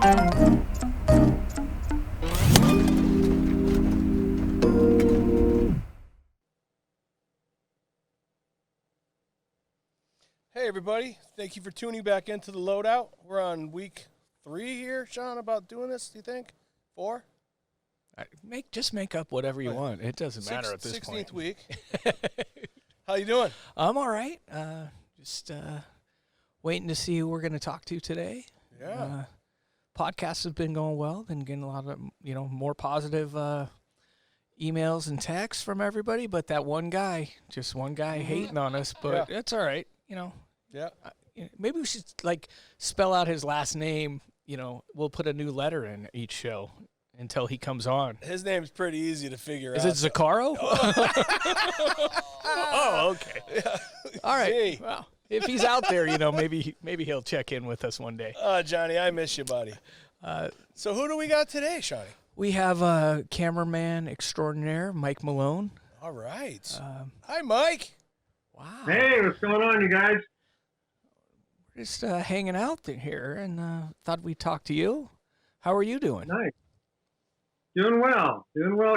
Hey everybody, thank you for tuning back into the Loadout. We're on week 3 here, Sean, about doing this, do you think? 4? Just make up whatever you want. It doesn't matter at this 16th point. 16th week. How you doing? I'm all right. Just waiting to see who we're going to talk to today. Yeah. Podcasts have been going well. Been getting a lot of, more positive emails and texts from everybody. But that one guy hating on us. But it's all right, Yeah. Maybe we should, spell out his last name. We'll put a new letter in each show until he comes on. His name's pretty easy to figure out. Is it Zaccaro? Oh, okay. Yeah. All right. Gee. Well, if he's out there, maybe he'll check in with us one day. Johnny, I miss you, buddy. So who do we got today, Shawnee? We have cameraman extraordinaire, Mike Malone. All right. Hi, Mike. Wow. Hey, what's going on, you guys? We're just hanging out here and thought we'd talk to you. How are you doing? Nice. Doing well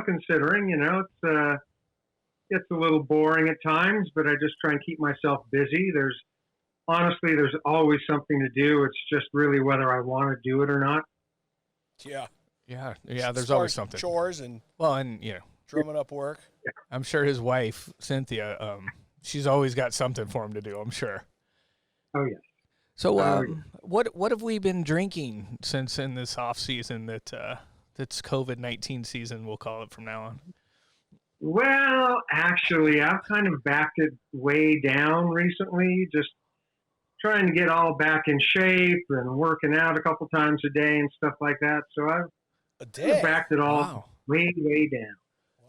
considering, it's gets a little boring at times, but I just try and keep myself busy. There's always something to do. It's just really whether I want to do it or not. Yeah. Yeah. There's always something. Chores and drumming up work. I'm sure his wife, Cynthia, she's always got something for him to do, I'm sure. Oh, yeah. So what have we been drinking since in this off season that's COVID-19 season, we'll call it from now on? Well, actually, I've kind of backed it way down recently, just trying to get all back in shape and working out a couple times a day and stuff like that. So I've backed it all way down.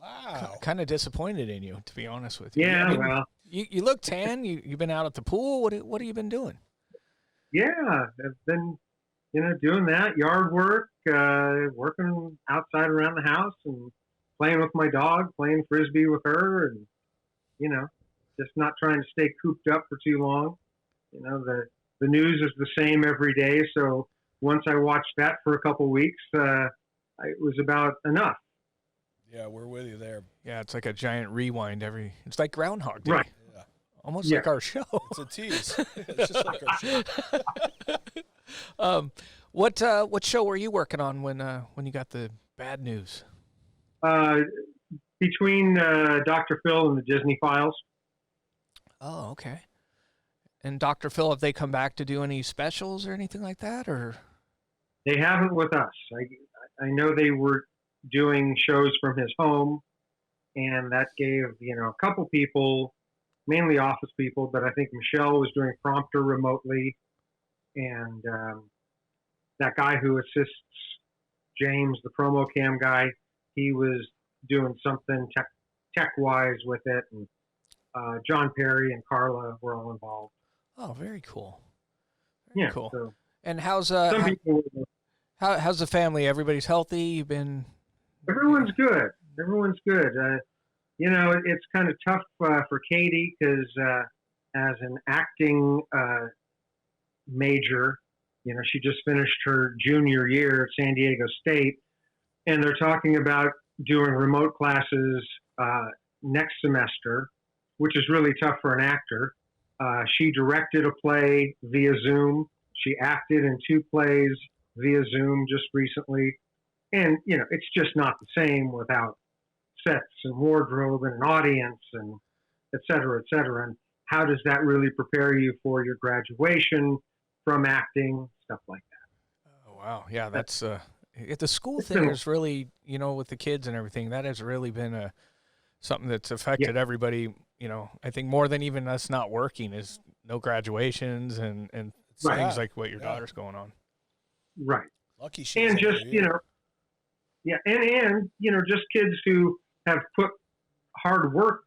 Wow. Kind of disappointed in you, to be honest with you. Yeah, well. You look tan. You've been out at the pool. What have you been doing? Yeah, I've been, doing that, yard work, working outside around the house and playing with my dog, playing Frisbee with her and, just not trying to stay cooped up for too long. The news is the same every day. So once I watched that for a couple weeks, it was about enough. Yeah, we're with you there. Yeah, it's like a giant rewind it's like Groundhog Day. Right. Yeah. Almost like our show. It's a tease. It's just like our show. What show were you working on when you got the bad news? Between Dr. Phil and the Disney Files. Oh, okay. And Dr. Phil, have they come back to do any specials or anything like that, or? They haven't with us. I know they were doing shows from his home, and that gave, a couple people, mainly office people, but I think Michelle was doing prompter remotely, and that guy who assists James, the promo cam guy, he was doing something tech-wise with it, and John Perry and Carla were all involved. Oh, very cool. Very cool. So and how's some people, how's the family? Everybody's healthy? You've been... Everyone's good. It's kind of tough for Katie because as an acting major, she just finished her junior year at San Diego State, and they're talking about doing remote classes next semester, which is really tough for an actor. She directed a play via Zoom. She acted in 2 plays via Zoom just recently. And, it's just not the same without sets and wardrobe and an audience and et cetera, et cetera. And how does that really prepare you for your graduation from acting, stuff like that? Oh, wow. Yeah, that's the school thing is really, with the kids and everything, that has really been something that's affected everybody, I think more than even us not working is no graduations and things like what your daughter's going on. Right. Lucky she. And just, just kids who have put hard work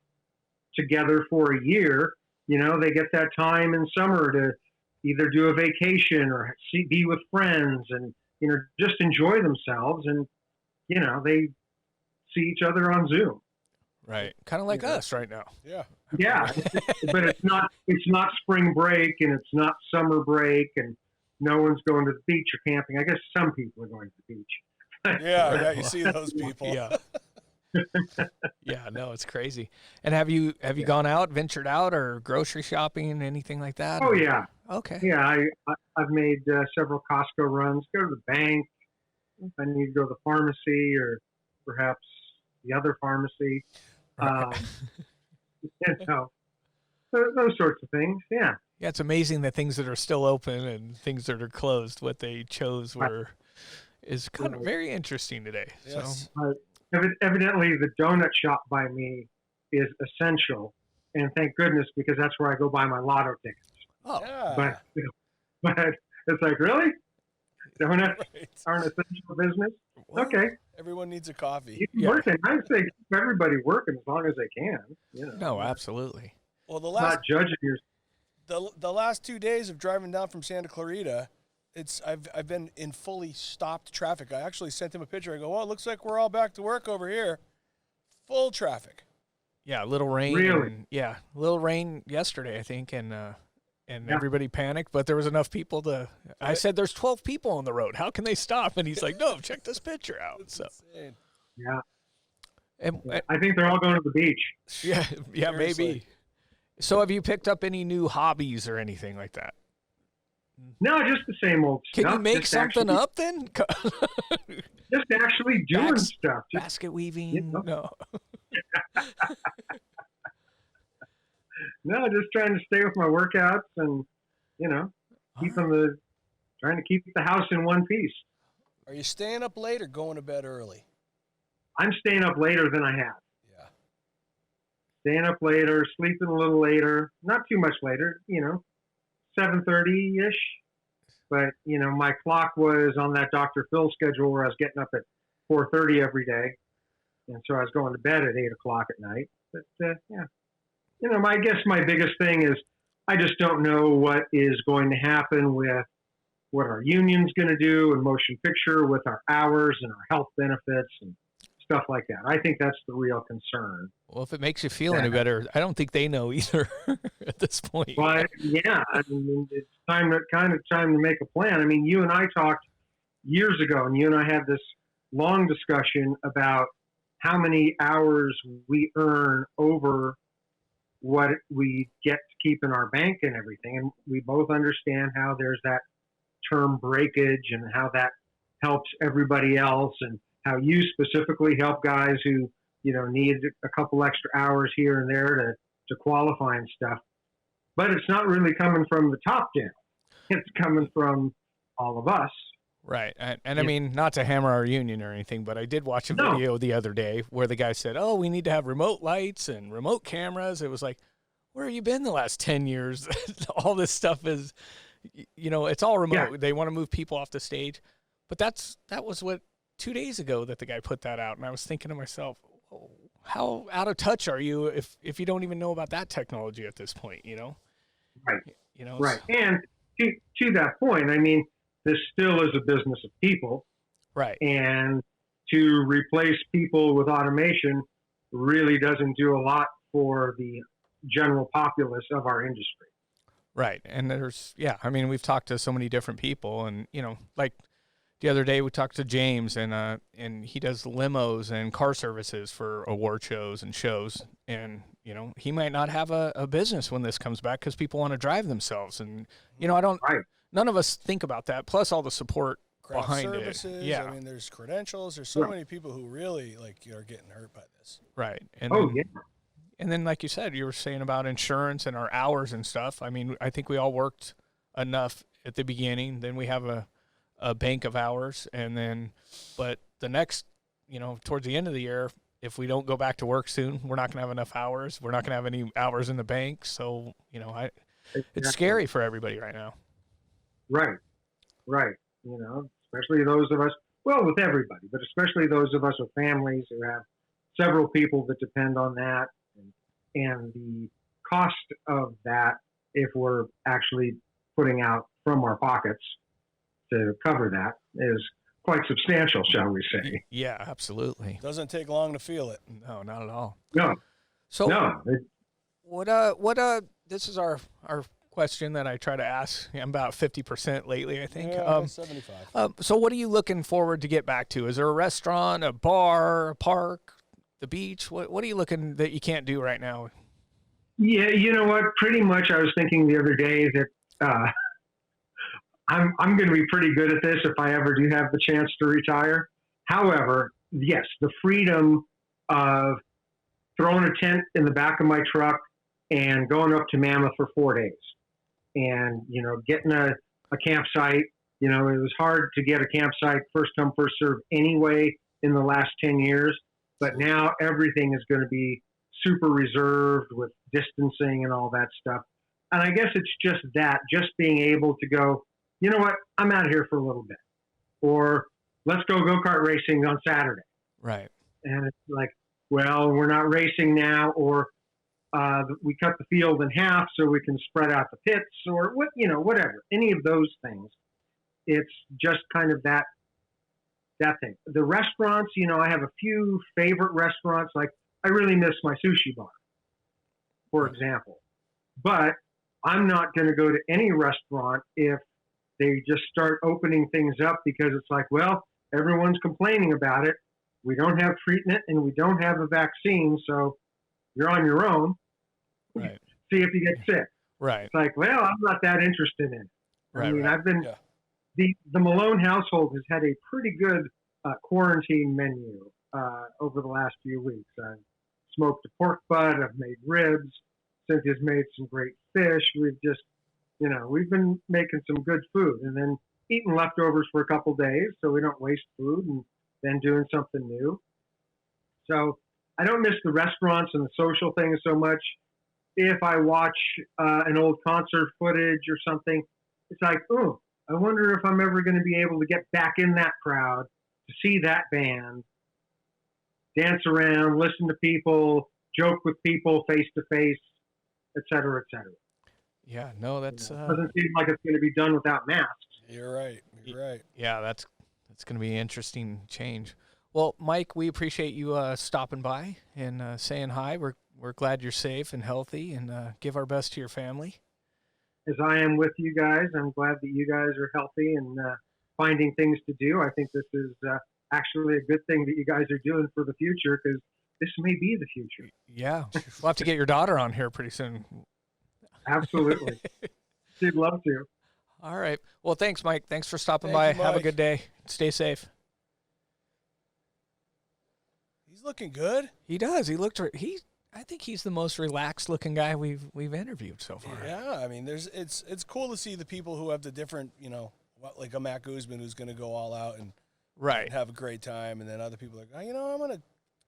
together for a year, they get that time in summer to either do a vacation or be with friends and, just enjoy themselves. And, they see each other on Zoom. Right. Kind of like us right now. Yeah. Yeah. But it's not spring break and it's not summer break. And, no one's going to the beach or camping. I guess some people are going to the beach. Yeah, you see those people. Yeah. Yeah, no, it's crazy. And have you gone out, ventured out, or grocery shopping, anything like that? Oh or? yeah, Okay. yeah. I've made several Costco runs. Go to the bank if I need to go to the pharmacy or perhaps the other pharmacy. Right. Those sorts of things. Yeah. Yeah, it's amazing that things that are still open and things that are closed, what they chose is kind of very interesting today. Yes. So Evidently, the donut shop by me is essential, and thank goodness, because that's where I go buy my lotto tickets. oh, Yeah. But it's like, really? Donuts Right. aren't essential business? well, Okay. Everyone needs a coffee. Keep Yeah. working. I say keep everybody working as long as they can. No, absolutely. Well, Not judging your. the last 2 days of driving down from Santa Clarita, I've been in fully stopped traffic. I actually sent him a picture. I go, well, it looks like we're all back to work over here. Full traffic. Yeah, little rain. Really? Little rain yesterday, I think, and everybody panicked, but there was enough people to. I said, "There's 12 people on the road. How can they stop?" And he's like, "No, check this picture out." It's So, insane. Yeah. and I think they're all going to the beach. yeah, Seriously. maybe. So, have you picked up any new hobbies or anything like that? No, just the same old Can stuff. you make just something actually, up then? Just actually doing Backs- stuff. Just, Basket weaving? You know. No. no, just trying to stay with my workouts and trying to keep the house in one piece. Are you staying up late or going to bed early? I'm staying up later than I have. Yeah. Staying up later, sleeping a little later, not too much later, 7:30-ish. But, my clock was on that Dr. Phil schedule where I was getting up at 4:30 every day. And so I was going to bed at 8 o'clock at night. But, yeah. I guess my biggest thing is I just don't know what is going to happen with what our union's going to do in motion picture with our hours and our health benefits and stuff like that. I think that's the real concern. Well, if it makes you feel any better, I don't think they know either at this point. But yeah, it's time to make a plan. I mean, you and I talked years ago, and you and I had this long discussion about how many hours we earn over what we get to keep in our bank and everything. And we both understand how there's that term breakage and how that helps everybody else, and how you specifically help guys who, need a couple extra hours here and there to qualify and stuff. But it's not really coming from the top down. It's coming from all of us. Right. And I mean, not to hammer our union or anything, but I did watch a video the other day where the guy said, "Oh, we need to have remote lights and remote cameras." It was like, where have you been the last 10 years? All this stuff is, it's all remote. Yeah. They want to move people off the stage. But that was what 2 days ago that the guy put that out. And I was thinking to myself, oh, how out of touch are you if you don't even know about that technology at this point, Right. Right. So- And to that point, I mean, this still is a business of people. right. And to replace people with automation really doesn't do a lot for the general populace of our industry. Right. And we've talked to so many different people, and, like the other day we talked to James, and he does limos and car services for award shows and shows. And, he might not have a business when this comes back because people want to drive themselves. And, none of us think about that. Plus all the support Craft behind services. it. Yeah. I mean, there's credentials. There's so many people who really are getting hurt by this. Right. And And then, like you said, you were saying about insurance and our hours and stuff. I mean, I think we all worked enough at the beginning. Then we have a bank of hours. But the next, towards the end of the year, if we don't go back to work soon, we're not going to have enough hours. We're not going to have any hours in the bank. So, it's scary for everybody right now. Right. Especially those of us, well, with everybody, but especially those of us with families who have several people that depend on that. And the cost of that, if we're actually putting out from our pockets to cover that, is quite substantial, shall we say. Yeah, absolutely. Doesn't take long to feel it. No, not at all. No. So No. what this is our question that I try to ask. I'm about 50% lately, I think. Yeah, 75. So what are you looking forward to get back to? Is there a restaurant, a bar, a park, the beach? What are you looking that you can't do right now? Yeah, you know what? Pretty much, I was thinking the other day that I'm going to be pretty good at this if I ever do have the chance to retire. However, yes, the freedom of throwing a tent in the back of my truck and going up to Mammoth for 4 days, and getting a campsite. It was hard to get a campsite first come first serve anyway in the last 10 years, but now everything is going to be super reserved with distancing and all that stuff. And I guess it's just being able to go, you know what, I'm out of here for a little bit, or let's go go-kart racing on Saturday. Right. And it's like, well, we're not racing now, or we cut the field in half so we can spread out the pits, or whatever, any of those things. It's just kind of that thing. The restaurants, I have a few favorite restaurants. Like, I really miss my sushi bar, for example. But I'm not going to go to any restaurant if they just start opening things up, because it's like, well, everyone's complaining about it. We don't have treatment and we don't have a vaccine, so you're on your own. Right. See if you get sick. Right. It's like, well, I'm not that interested in it. Right, I mean, right. I've been the Malone household has had a pretty good quarantine menu over the last few weeks. I've smoked a pork butt. I've made ribs. Cynthia's made some great fish. We've just, we've been making some good food, and then eating leftovers for a couple days so we don't waste food, and then doing something new. So I don't miss the restaurants and the social things so much. If I watch an old concert footage or something, it's like, oh, I wonder if I'm ever going to be able to get back in that crowd to see that band, dance around, listen to people, joke with people face to face, et cetera, et cetera. Yeah, no, that's doesn't seem like it's going to be done without masks. You're right. You're right. Yeah, that's going to be an interesting change. Well, Mike, we appreciate you stopping by and saying hi. We're glad you're safe and healthy, and give our best to your family. As I am with you guys, I'm glad that you guys are healthy and finding things to do. I think this is actually a good thing that you guys are doing for the future, because this may be the future. Yeah, we'll have to get your daughter on here pretty soon. Absolutely. She'd love to. All right. Well, thanks, Mike. Thanks for stopping Thank by. you, Have a Mike. good day. Stay safe. He's looking good. He does. I think he's the most relaxed looking guy we've interviewed so far. Yeah, I mean, it's cool to see the people who have the different, like a Matt Guzman who's going to go all out and Right. have a great time, and then other people are like, I'm going to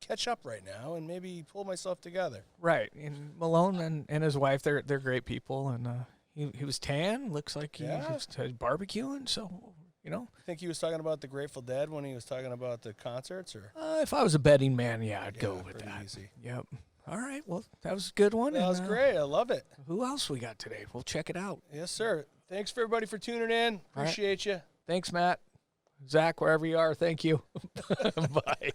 catch up right now and maybe pull myself together. Right. And Malone and his wife, they're great people, and he was tan. Looks like he just had barbecuing. So I think he was talking about the Grateful Dead when he was talking about the concerts, or if I was a betting man, I'd go with pretty that. easy. Yep. All right. Well, that was a good one. That was great. I love it. Who else we got today? We'll check it out. Yes, sir. Thanks for everybody for tuning in. Appreciate you. Thanks, Matt. Zach, wherever you are, thank you. Bye.